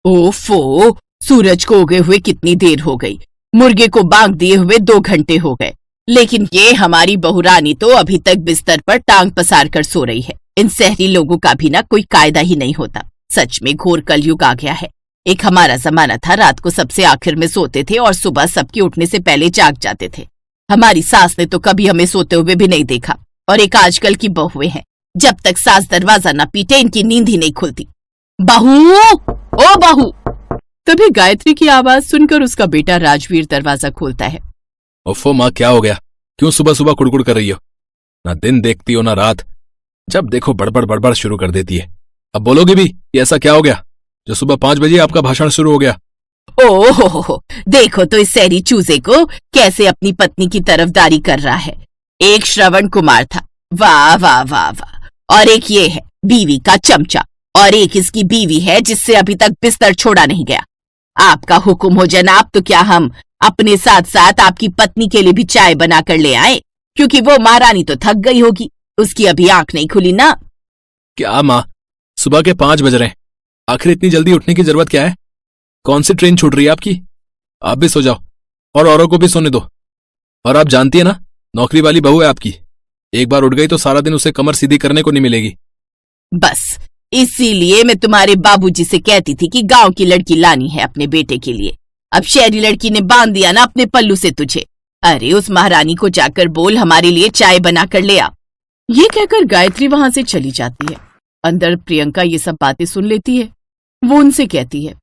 ओफो, सूरज को उगे हुए कितनी देर हो गई, मुर्गे को बांग दिए हुए 2 घंटे हो गए, लेकिन ये हमारी बहुरानी तो अभी तक बिस्तर पर टांग पसार कर सो रही है। इन शहरी लोगों का भी ना कोई कायदा ही नहीं होता। सच में घोर कलयुग आ गया है। एक हमारा जमाना था, रात को सबसे आखिर में सोते थे और सुबह सबके उठने से पहले जाग जाते थे। हमारी सास ने तो कभी हमें सोते हुए भी नहीं देखा। और एक आजकल की बहुएं हैं, जब तक सास दरवाजा न पीटे इनकी नींद ही नहीं खुलती। बहू, ओ बहू। तभी गायत्री की आवाज सुनकर उसका बेटा राजवीर दरवाजा खोलता है। ओफो माँ, क्या हो गया? क्यों सुबह सुबह कुड़कुड़ कर रही हो? ना दिन देखती हो ना रात, जब देखो बड़बड़ बड़बड़ शुरू कर देती है। अब बोलोगे भी कि ऐसा क्या हो गया जो सुबह 5 बजे आपका भाषण शुरू हो गया? ओहो, देखो तो इस शहरी चूजे को कैसे अपनी पत्नी की तरफदारी कर रहा है। एक श्रवण कुमार था, वाह वाह वाह वाह, और एक ये है बीवी का चमचा, और एक इसकी बीवी है जिससे अभी तक बिस्तर छोड़ा नहीं गया। आपका हुक्म हो जनाब, तो क्या हम अपने साथ साथ आपकी पत्नी के लिए भी चाय बना कर ले आए? क्योंकि वो महारानी तो थक गई होगी, उसकी अभी आंख नहीं खुली ना। क्या माँ, सुबह के 5 बज रहे हैं, आखिर इतनी जल्दी उठने की जरूरत क्या है? कौन सी ट्रेन छूट रही है आपकी? आप भी सो जाओ और औरों को भी सोने दो। और आप जानती है ना, नौकरी वाली बहू है आपकी, एक बार उठ गई तो सारा दिन उसे कमर सीधी करने को नहीं मिलेगी। बस इसीलिए मैं तुम्हारे बाबूजी से कहती थी कि गांव की लड़की लानी है अपने बेटे के लिए। अब शहरी लड़की ने बांध दिया ना अपने पल्लू से तुझे। अरे उस महारानी को जाकर बोल हमारे लिए चाय बना कर ले आ। ये कहकर गायत्री वहां से चली जाती है। अंदर प्रियंका ये सब बातें सुन लेती है। वो उनसे कहती है,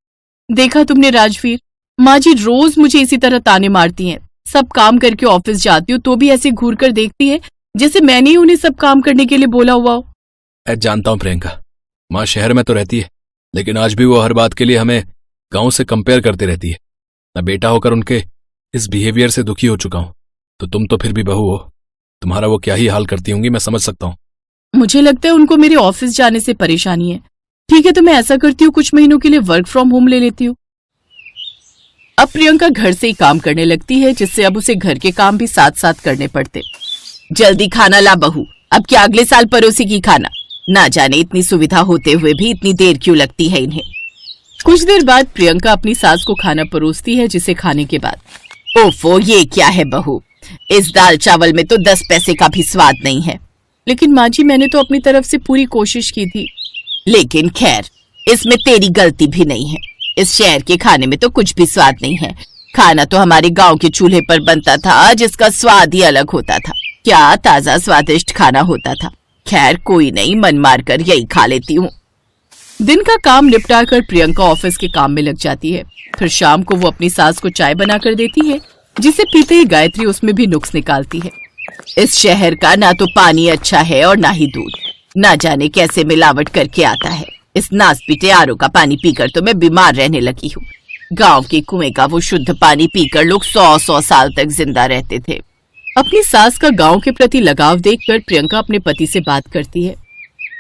देखा तुमने राजवीर, माँ जी रोज मुझे इसी तरह ताने मारती हैं। सब काम करके ऑफिस जाती हूँ तो भी ऐसे घूर कर देखती है जैसे मैंने ही उन्हें सब काम करने के लिए बोला हुआ हो। जानता हूँ प्रियंका, माँ शहर में तो रहती है, लेकिन आज भी वो हर बात के लिए हमें गांव से कंपेयर करती रहती है। मैं बेटा होकर उनके इस बिहेवियर से दुखी हो चुका हूं, तो तुम तो फिर भी बहू हो, तुम्हारा वो क्या ही हाल करती होंगी मैं समझ सकता हूँ। मुझे लगता है उनको मेरे ऑफिस जाने से परेशानी है। ठीक है, तो मैं ऐसा करती हूँ, कुछ महीनों के लिए वर्क फ्रॉम होम ले लेती हूँ। अब प्रियंका घर से ही काम करने लगती है, जिससे अब उसे घर के काम भी साथ साथ करने पड़ते। जल्दी खाना ला बहू, अब क्या अगले साल परोसी की खाना। ना जाने इतनी सुविधा होते हुए भी इतनी देर क्यों लगती है इन्हें। कुछ देर बाद प्रियंका अपनी सास को खाना परोसती है, जिसे खाने के बाद ओफो, ये क्या है बहू, इस दाल चावल में तो 10 पैसे का भी स्वाद नहीं है। लेकिन माँ जी, मैंने तो अपनी तरफ से पूरी कोशिश की थी। लेकिन खैर, इसमें तेरी गलती भी नहीं है। इस शहर के खाने में तो कुछ भी स्वाद नहीं है। खाना तो हमारे गांव के चूल्हे पर बनता था, जिसका स्वाद ही अलग होता था। क्या ताजा स्वादिष्ट खाना होता था। खैर कोई नहीं, मन मार कर यही खा लेती हूँ। दिन का काम निपटा कर प्रियंका ऑफिस के काम में लग जाती है। फिर शाम को वो अपनी सास को चाय बना कर देती है, जिसे पीते ही गायत्री उसमें भी नुक्स निकालती है। इस शहर का ना तो पानी अच्छा है और ना ही दूध, ना जाने कैसे मिलावट करके आता है। इस नास पीटे आरओ का पानी पीकर तो मैं बीमार रहने लगी हूँ। गांव के कुएं का वो शुद्ध पानी पीकर लोग 100-100 साल तक जिंदा रहते थे। अपनी सास का गांव के प्रति लगाव देखकर प्रियंका अपने पति से बात करती है।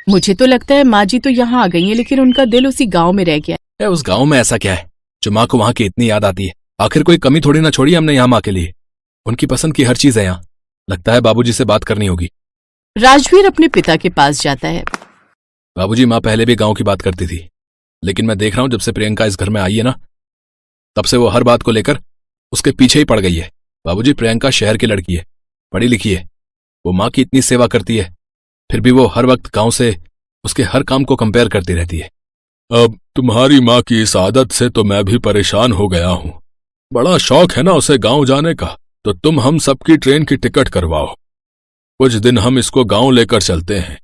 मुझे तो लगता है माँ जी तो यहाँ आ गई हैं, लेकिन उनका दिल उसी गांव में रह गया है। उस गांव में ऐसा क्या है जो माँ को वहां की इतनी याद आती है? आखिर कोई कमी थोड़ी ना छोड़ी हमने यहाँ माँ के लिए। उनकी पसंद की हर चीज है यहाँ। लगता है बाबूजी से बात करनी होगी। राजवीर अपने पिता के पास जाता है। बाबूजी, माँ पहले भी गांव की बात करती थी, लेकिन मैं देख रहा हूं जब से प्रियंका इस घर में आई है ना, तब से वो हर बात को लेकर उसके पीछे ही पड़ गई है। बाबूजी, प्रियंका शहर की लड़की है, पढ़ी लिखी है, वो माँ की इतनी सेवा करती है, फिर भी वो हर वक्त गांव से उसके हर काम को कंपेयर करती रहती है। अब तुम्हारी माँ की इस आदत से तो मैं भी परेशान हो गया हूँ। बड़ा शौक है ना उसे गांव जाने का, तो तुम हम सबकी ट्रेन की टिकट करवाओ। कुछ दिन हम इसको गांव लेकर चलते हैं,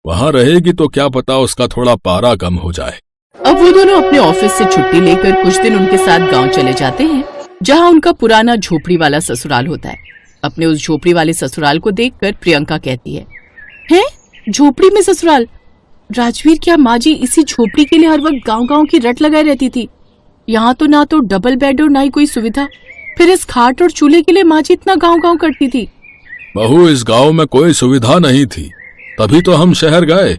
वहां रहेगी तो क्या पता उसका थोड़ा पारा कम हो जाए। अब वो दोनों अपने ऑफिस से छुट्टी लेकर कुछ दिन उनके साथ गांव चले जाते हैं, जहां उनका पुराना झोपड़ी वाला ससुराल होता है। अपने उस झोपड़ी वाले ससुराल को देखकर प्रियंका कहती है, हैं? झोपड़ी में ससुराल? राजवीर, क्या माँ जी इसी झोपड़ी के लिए हर वक्त गांव-गांव की रट लगाए रहती थी? यहाँ तो ना तो डबल बेड और ना ही कोई सुविधा, फिर इस खाट और चूल्हे के लिए माँ जी इतना गांव-गांव करती थी। बहू, इस गांव में कोई सुविधा नहीं थी, तभी तो हम शहर गए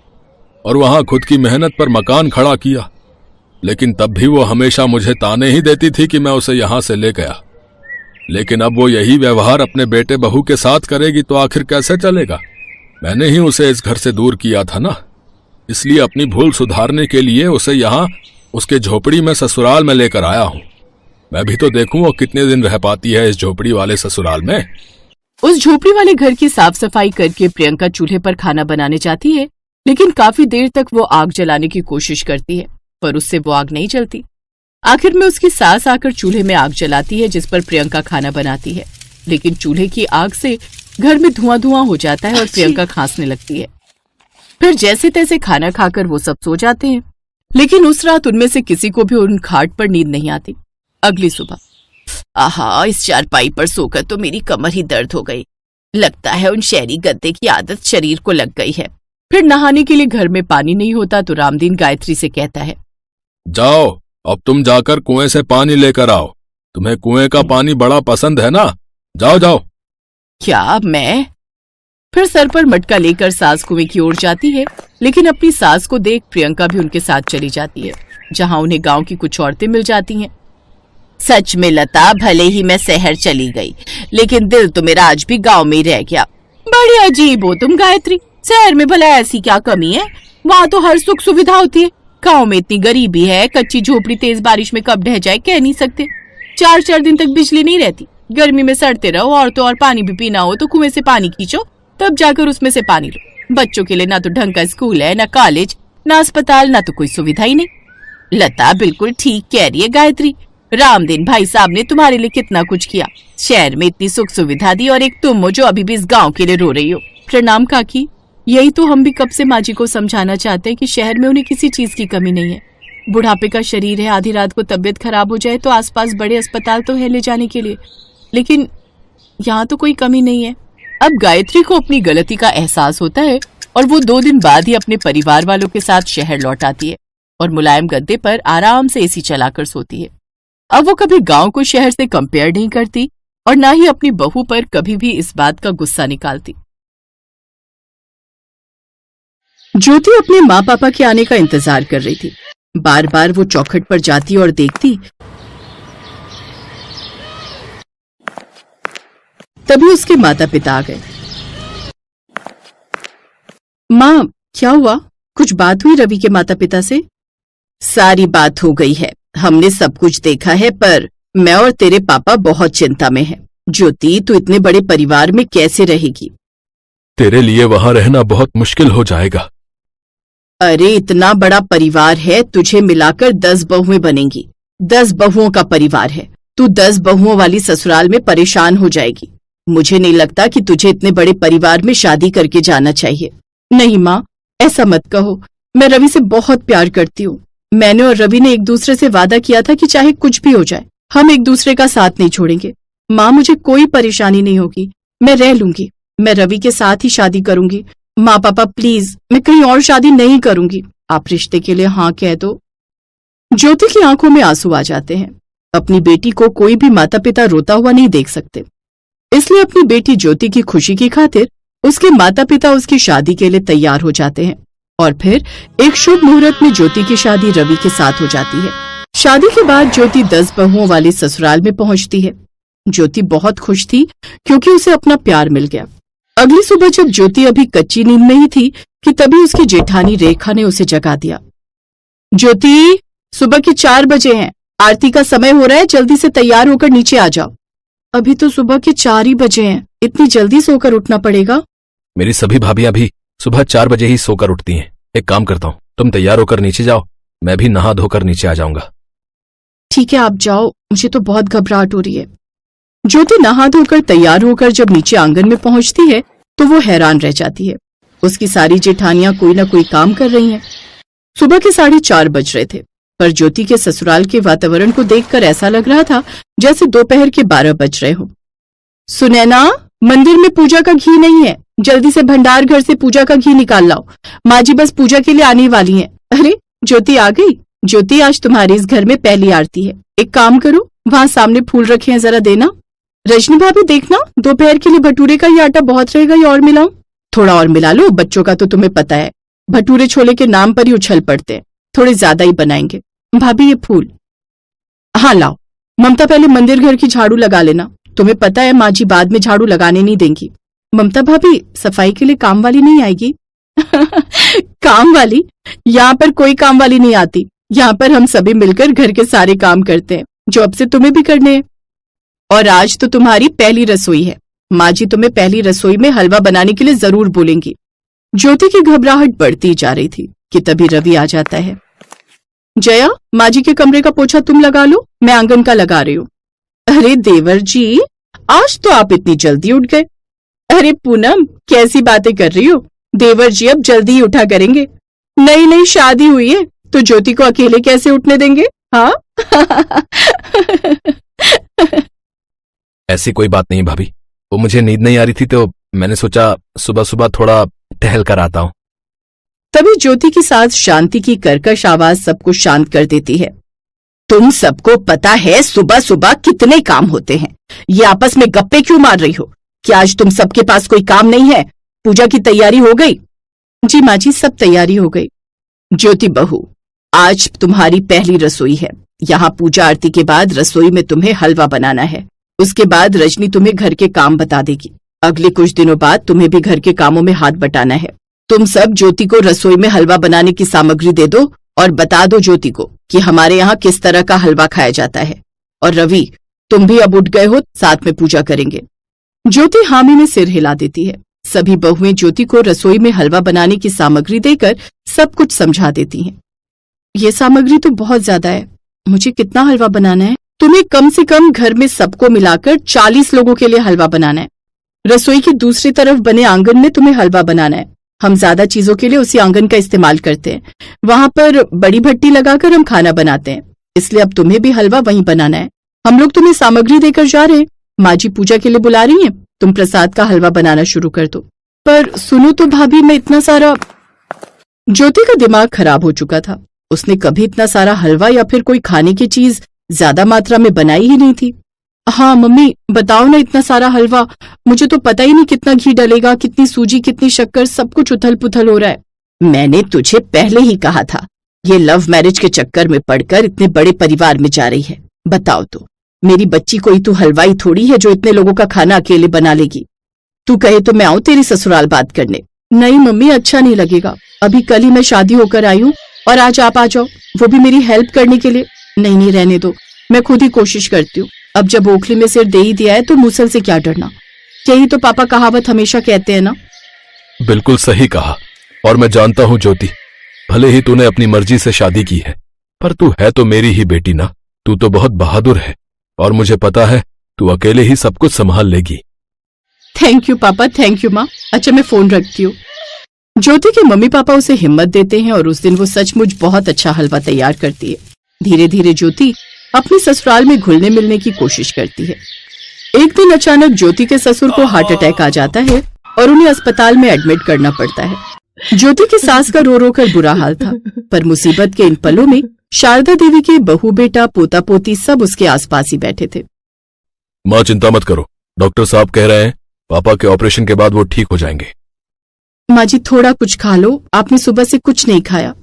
और वहां खुद की मेहनत पर मकान खड़ा किया। लेकिन तब भी वो हमेशा मुझे ताने ही देती थी कि मैं उसे यहां से ले गया। लेकिन अब वो यही व्यवहार अपने बेटे बहू के साथ करेगी तो आखिर कैसे चलेगा? मैंने ही उसे इस घर से दूर किया था ना, इसलिए अपनी भूल सुधारने के लिए उसे यहाँ उसके झोपड़ी में ससुराल में लेकर आया हूं। मैं भी तो देखूं वो कितने दिन रह पाती है इस झोपड़ी वाले ससुराल में। उस झोपड़ी वाले घर की साफ सफाई करके प्रियंका चूल्हे पर खाना बनाने जाती है, लेकिन काफी देर तक वो आग जलाने की कोशिश करती है, पर उससे वो आग नहीं जलती। आखिर में उसकी सास आकर चूल्हे में आग जलाती है, जिस पर प्रियंका खाना बनाती है, लेकिन चूल्हे की आग से घर में धुआं धुआं हो जाता है और प्रियंका खांसने लगती है। फिर जैसे तैसे खाना खाकर वो सब सो जाते हैं, लेकिन उस रात उनमें से किसी को भी उन खाट पर नींद नहीं आती। अगली सुबह, आहा, इस चारपाई पर सोकर तो मेरी कमर ही दर्द हो गई। लगता है उन शहरी गद्दे की आदत शरीर को लग गई है। फिर नहाने के लिए घर में पानी नहीं होता तो रामदीन गायत्री से कहता है, जाओ अब तुम जाकर कुएं से पानी लेकर आओ। तुम्हें कुएं का पानी बड़ा पसंद है ना, जाओ जाओ। क्या मैं? फिर सर पर मटका लेकर सास कुएं की ओर जाती है, लेकिन अपनी सास को देख प्रियंका भी उनके साथ चली जाती है, जहां उन्हें गांव की कुछ औरतें मिल जाती हैं। सच में लता, भले ही मैं शहर चली गई, लेकिन दिल तो मेरा आज भी गांव में ही रह गया। बड़ी अजीब हो तुम गायत्री, शहर में भला ऐसी क्या कमी है? वहाँ तो हर सुख सुविधा होती है। गांव में इतनी गरीबी है, कच्ची झोपड़ी तेज बारिश में कब ढह जाए कह नहीं सकते। 4-4 दिन तक बिजली नहीं रहती, गर्मी में सड़ते रहो, और तो और पानी भी पीना हो तो कुएं से पानी खींचो, तब जाकर उसमें से पानी लो। बच्चों के लिए ना तो ढंग का स्कूल है, ना कॉलेज, ना अस्पताल, ना तो कोई सुविधा ही नहीं। लता बिल्कुल ठीक कह रही है गायत्री, रामदीन भाई साहब ने तुम्हारे लिए कितना कुछ किया, शहर में इतनी सुख सुविधा दी, और एक तुम हो जो अभी भी इस गांव के लिए रो रही हो। प्रणाम काकी, यही तो हम भी कब से माँ जी को समझाना चाहते हैं कि शहर में उन्हें किसी चीज की कमी नहीं है। बुढ़ापे का शरीर है, आधी रात को तबीयत खराब हो जाए तो आसपास बड़े अस्पताल तो है ले जाने के लिए, लेकिन यहाँ तो कोई कमी नहीं है। अब गायत्री को अपनी गलती का एहसास होता है और वो 2 दिन बाद ही अपने परिवार वालों के साथ शहर लौट आती है और मुलायम गद्दे पर आराम से एसी चलाकर सोती है। अब वो कभी गांव को शहर से कंपेयर नहीं करती और ना ही अपनी बहू पर कभी भी इस बात का गुस्सा निकालती। ज्योति अपने माँ पापा के आने का इंतजार कर रही थी। बार बार वो चौखट पर जाती और देखती, तभी उसके माता पिता आ गए। माँ, क्या हुआ? कुछ बात हुई रवि के माता पिता से? सारी बात हो गई है, हमने सब कुछ देखा है, पर मैं और तेरे पापा बहुत चिंता में हैं। ज्योति, तू इतने बड़े परिवार में कैसे रहेगी? तेरे लिए वहां रहना बहुत मुश्किल हो जाएगा। अरे इतना बड़ा परिवार है, तुझे मिलाकर 10 बहुएं बनेंगी। 10 बहुओं का परिवार है, तू 10 बहुओं वाली ससुराल में परेशान हो जाएगी। मुझे नहीं लगता कि तुझे इतने बड़े परिवार में शादी करके जाना चाहिए। नहीं माँ, ऐसा मत कहो, मैं रवि से बहुत प्यार करती हूँ। मैंने और रवि ने एक दूसरे से वादा किया था कि चाहे कुछ भी हो जाए हम एक दूसरे का साथ नहीं छोड़ेंगे। माँ, मुझे कोई परेशानी नहीं होगी, मैं रह लूंगी। मैं रवि के साथ ही शादी करूंगी। माँ पापा प्लीज, मैं कहीं और शादी नहीं करूंगी, आप रिश्ते के लिए हाँ कह दो। ज्योति की आंखों में आंसू आ जाते हैं। अपनी बेटी को कोई भी माता पिता रोता हुआ नहीं देख सकते, इसलिए अपनी बेटी ज्योति की खुशी की खातिर उसके माता पिता उसकी शादी के लिए तैयार हो जाते हैं और फिर एक शुभ मुहूर्त में ज्योति की शादी रवि के साथ हो जाती है। शादी के बाद ज्योति 10 बहुओं वाली ससुराल में पहुंचती है। ज्योति बहुत खुश थी क्योंकि उसे अपना प्यार मिल गया। अगली सुबह जब ज्योति अभी कच्ची नींद में ही थी कि तभी उसकी जेठानी रेखा ने उसे जगा दिया। ज्योति, सुबह के 4 बजे हैं, आरती का समय हो रहा है, जल्दी से तैयार होकर नीचे आ जाओ। अभी तो सुबह के 4 ही बजे हैं, इतनी जल्दी सोकर उठना पड़ेगा। मेरी सभी भाभियां भी सुबह 4 बजे ही सोकर उठती हैं। एक काम करता हूँ, तुम तैयार होकर नीचे जाओ, मैं भी नहा धोकर नीचे आ जाऊंगा। ठीक है, आप जाओ, मुझे तो बहुत घबराहट हो रही है। ज्योति नहा धोकर तैयार होकर जब नीचे आंगन में पहुंचती है तो वो हैरान रह जाती है। उसकी सारी जेठानियां कोई ना कोई काम कर रही हैं। सुबह के 4:30 बज रहे थे, पर ज्योति के ससुराल के वातावरण को देखकर ऐसा लग रहा था जैसे दोपहर के 12 बज रहे हो। सुनैना, मंदिर में पूजा का घी नहीं है, जल्दी से भंडार घर से पूजा का घी निकाल लाओ, माँ जी बस पूजा के लिए आने वाली हैं। अरे ज्योति आ गई। ज्योति, आज तुम्हारे इस घर में पहली आरती है। एक काम करो, वहां सामने फूल रखे हैं, जरा देना। रजनी भाभी, देखना दोपहर के लिए भटूरे का ये आटा बहुत रहेगा, ये और मिलाऊं? थोड़ा और मिला लो, बच्चों का तो तुम्हें पता है, भटूरे छोले के नाम पर ही उछल पड़ते हैं, थोड़े ज्यादा ही बनाएंगे। भाभी ये फूल हाँ लाओ। ममता, पहले मंदिर घर की झाड़ू लगा लेना, तुम्हें पता है माँ जी बाद में झाड़ू लगाने नहीं देंगी। ममता भाभी, सफाई के लिए काम वाली नहीं आएगी? काम वाली? यहाँ पर कोई काम वाली नहीं आती, यहाँ पर हम सभी मिलकर घर के सारे काम करते हैं जो अब से तुम्हें भी करने हैं। और आज तो तुम्हारी पहली रसोई है। माँ जी तुम्हें पहली रसोई में हलवा बनाने के लिए जरूर बोलेंगी। ज्योति की घबराहट बढ़ती जा रही थी कि तभी रवि आ जाता है। जया, माँ जी के कमरे का पोछा तुम लगा लो, मैं आंगन का लगा रही हूँ। अरे देवर जी, आज तो आप इतनी जल्दी उठ गए। अरे पूनम, कैसी बातें कर रही हो? देवर जी अब जल्दी ही उठा करेंगे। नई नई शादी हुई है तो ज्योति को अकेले कैसे उठने देंगे? हाँ। ऐसी कोई बात नहीं भाभी, वो मुझे नींद नहीं आ रही थी तो मैंने सोचा सुबह सुबह थोड़ा टहल कर आता हूँ। तभी ज्योति की सास शांति की कर्कश आवाज सबको शांत कर देती है। तुम सबको पता है सुबह सुबह कितने काम होते हैं, ये आपस में गप्पे क्यों मार रही हो? क्या आज तुम सबके पास कोई काम नहीं है? पूजा की तैयारी हो गई? जी माँ जी, सब तैयारी हो गई। ज्योति बहू, आज तुम्हारी पहली रसोई है। यहाँ पूजा आरती के बाद रसोई में तुम्हें हलवा बनाना है। उसके बाद रजनी तुम्हें घर के काम बता देगी। अगले कुछ दिनों बाद तुम्हें भी घर के कामों में हाथ बटाना है। तुम सब ज्योति को रसोई में हलवा बनाने की सामग्री दे दो और बता दो ज्योति को कि हमारे यहाँ किस तरह का हलवा खाया जाता है। और रवि, तुम भी अब उठ गए हो, साथ में पूजा करेंगे। ज्योति हामी में सिर हिला देती है। सभी बहुएं ज्योति को रसोई में हलवा बनाने की सामग्री देकर सब कुछ समझा देती हैं। ये सामग्री तो बहुत ज्यादा है, मुझे कितना हलवा बनाना है? तुम्हें कम से कम घर में सबको मिलाकर 40 लोगों के लिए हलवा बनाना है। रसोई की दूसरी तरफ बने आंगन में तुम्हें हलवा बनाना है। हम ज्यादा चीजों के लिए उसी आंगन का इस्तेमाल करते हैं। वहां पर बड़ी भट्टी लगाकर हम खाना बनाते हैं, इसलिए अब तुम्हें भी हलवा वहीं बनाना है। हम लोग तुम्हें सामग्री देकर जा रहे हैं। माँ जी पूजा के लिए बुला रही हैं, तुम प्रसाद का हलवा बनाना शुरू कर दो। पर सुनो तो भाभी, मैं इतना सारा... ज्योति का दिमाग खराब हो चुका था। उसने कभी इतना सारा हलवा या फिर कोई खाने की चीज ज्यादा मात्रा में बनाई ही नहीं थी। हाँ मम्मी, बताओ ना, इतना सारा हलवा, मुझे तो पता ही नहीं कितना घी डलेगा, कितनी सूजी, कितनी शक्कर, सब कुछ उथल पुथल हो रहा है। मैंने तुझे पहले ही कहा था, ये लव मैरिज के चक्कर में पड़कर इतने बड़े परिवार में जा रही है। बताओ तो, मेरी बच्ची कोई तू हलवाई थोड़ी है जो इतने लोगों का खाना अकेले बना लेगी। तू कहे तो मैं आऊं तेरी ससुराल बात करने? नहीं मम्मी, अच्छा नहीं लगेगा। अभी कल ही मैं शादी होकर आई हूँ और आज आप आ जाओ, वो भी मेरी हेल्प करने के लिए। नहीं नहीं, रहने दो, मैं खुद ही कोशिश करती हूँ। अब जब ओखली में सिर दे ही दिया है तो मूसल से क्या डरना। यही तो पापा कहावत हमेशा कहते हैं ना। बिल्कुल सही कहा। और मैं जानता हूँ ज्योति, भले ही तूने अपनी मर्जी से शादी की है, पर तू है तो मेरी ही बेटी ना। तू तो बहुत बहादुर है और मुझे पता है तू अकेले ही सब कुछ संभाल लेगी। थैंक यू पापा, थैंक यू माँ। अच्छा, मैं फोन रखती हूँ। ज्योति के मम्मी पापा उसे हिम्मत देते हैं और उस दिन वो सचमुच बहुत अच्छा हलवा तैयार करती है। धीरे धीरे ज्योति अपने ससुराल में घुलने मिलने की कोशिश करती है। एक दिन अचानक ज्योति के ससुर को हार्ट अटैक आ जाता है और उन्हें अस्पताल में एडमिट करना पड़ता है। ज्योति की सास का रो रो कर बुरा हाल था, पर मुसीबत के इन पलों में शारदा देवी के बहू बेटा पोता पोती सब उसके आसपास ही बैठे थे। माँ चिंता मत करो, डॉक्टर साहब कह रहे हैं पापा के ऑपरेशन के बाद वो ठीक हो जाएंगे। माँ जी, थोड़ा कुछ खा लो, आपने सुबह से कुछ नहीं खाया।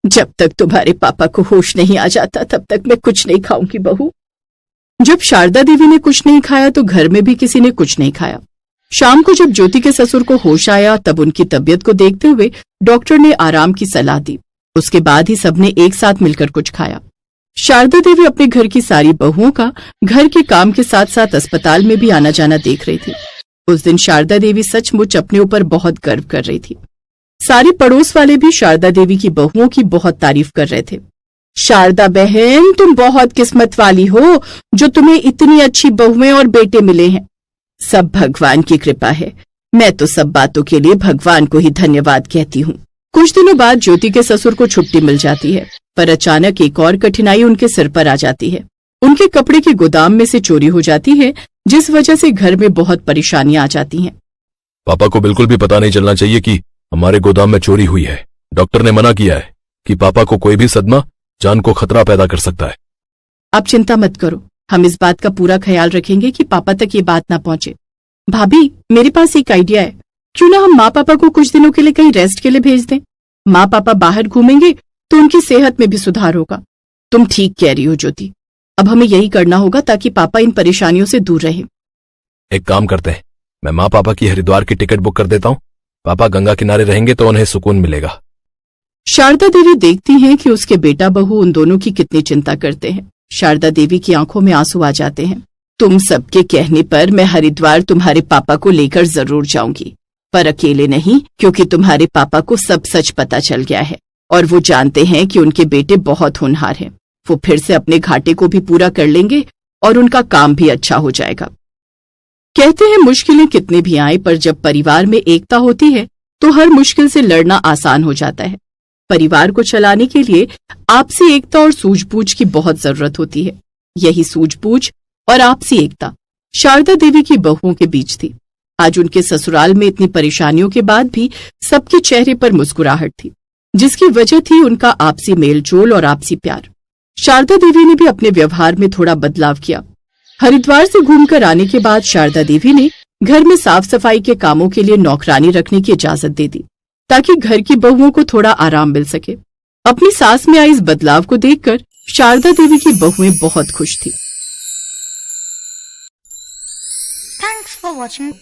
जब तक तुम्हारे पापा को होश नहीं आ जाता तब तक मैं कुछ नहीं खाऊंगी बहू। जब शारदा देवी ने कुछ नहीं खाया तो घर में भी किसी ने कुछ नहीं खाया। शाम को जब ज्योति के ससुर को होश आया तब उनकी तबीयत को देखते हुए डॉक्टर ने आराम की सलाह दी। उसके बाद ही सबने एक साथ मिलकर कुछ खाया। शारदा देवी अपने घर की सारी बहुओं का घर के काम के साथ साथ अस्पताल में भी आना जाना देख रही थी। उस दिन शारदा देवी सचमुच अपने ऊपर बहुत गर्व कर रही थी। सारे पड़ोस वाले भी शारदा देवी की बहुओं की बहुत तारीफ कर रहे थे। शारदा बहन, तुम बहुत किस्मत वाली हो जो तुम्हें इतनी अच्छी बहुएं और बेटे मिले हैं। सब भगवान की कृपा है। मैं तो सब बातों के लिए भगवान को ही धन्यवाद कहती हूँ। कुछ दिनों बाद ज्योति के ससुर को छुट्टी मिल जाती है, पर अचानक एक और कठिनाई उनके सिर पर आ जाती है। उनके कपड़े के गोदाम में से चोरी हो जाती है, जिस वजह से घर में बहुत परेशानियां आ जाती हैं। पापा को बिल्कुल भी पता नहीं चलना चाहिए कि हमारे गोदाम में चोरी हुई है। डॉक्टर ने मना किया है कि पापा को कोई भी सदमा जान को खतरा पैदा कर सकता है। आप चिंता मत करो, हम इस बात का पूरा ख्याल रखेंगे कि पापा तक ये बात ना पहुंचे। भाभी, मेरे पास एक आइडिया है। क्यों ना हम माँ पापा को कुछ दिनों के लिए कहीं रेस्ट के लिए भेज दें। माँ पापा बाहर घूमेंगे तो उनकी सेहत में भी सुधार होगा। तुम ठीक कह रही हो ज्योति, अब हमें यही करना होगा ताकि पापा इन परेशानियों से दूर रहे। एक काम करते हैं, मैं माँ पापा की हरिद्वार की टिकट बुक कर देता हूँ। पापा गंगा किनारे रहेंगे तो उन्हें सुकून मिलेगा। शारदा देवी देखती हैं कि उसके बेटा बहू उन दोनों की कितनी चिंता करते हैं। शारदा देवी की आंखों में आंसू आ जाते हैं। तुम सबके कहने पर मैं हरिद्वार तुम्हारे पापा को लेकर जरूर जाऊंगी, पर अकेले नहीं, क्योंकि तुम्हारे पापा को सब सच पता चल गया है और वो जानते हैं कि उनके बेटे बहुत होनहार हैं। वो फिर से अपने घाटे को भी पूरा कर लेंगे और उनका काम भी अच्छा हो जाएगा। कहते हैं मुश्किलें कितनी भी आए, पर जब परिवार में एकता होती है तो हर मुश्किल से लड़ना आसान हो जाता है। परिवार को चलाने के लिए आपसी एकता और सूझबूझ की बहुत जरूरत होती है। यही सूझबूझ और आपसी एकता शारदा देवी की बहुओं के बीच थी। आज उनके ससुराल में इतनी परेशानियों के बाद भी सबके चेहरे पर मुस्कुराहट थी, जिसकी वजह थी उनका आपसी मेलजोल और आपसी प्यार। शारदा देवी ने भी अपने व्यवहार में थोड़ा बदलाव किया। हरिद्वार से घूमकर आने के बाद शारदा देवी ने घर में साफ सफाई के कामों के लिए नौकरानी रखने की इजाजत दे दी, ताकि घर की बहुओं को थोड़ा आराम मिल सके। अपनी सास में आए इस बदलाव को देखकर शारदा देवी की बहुएं बहुत खुश थी। Thanks for watching.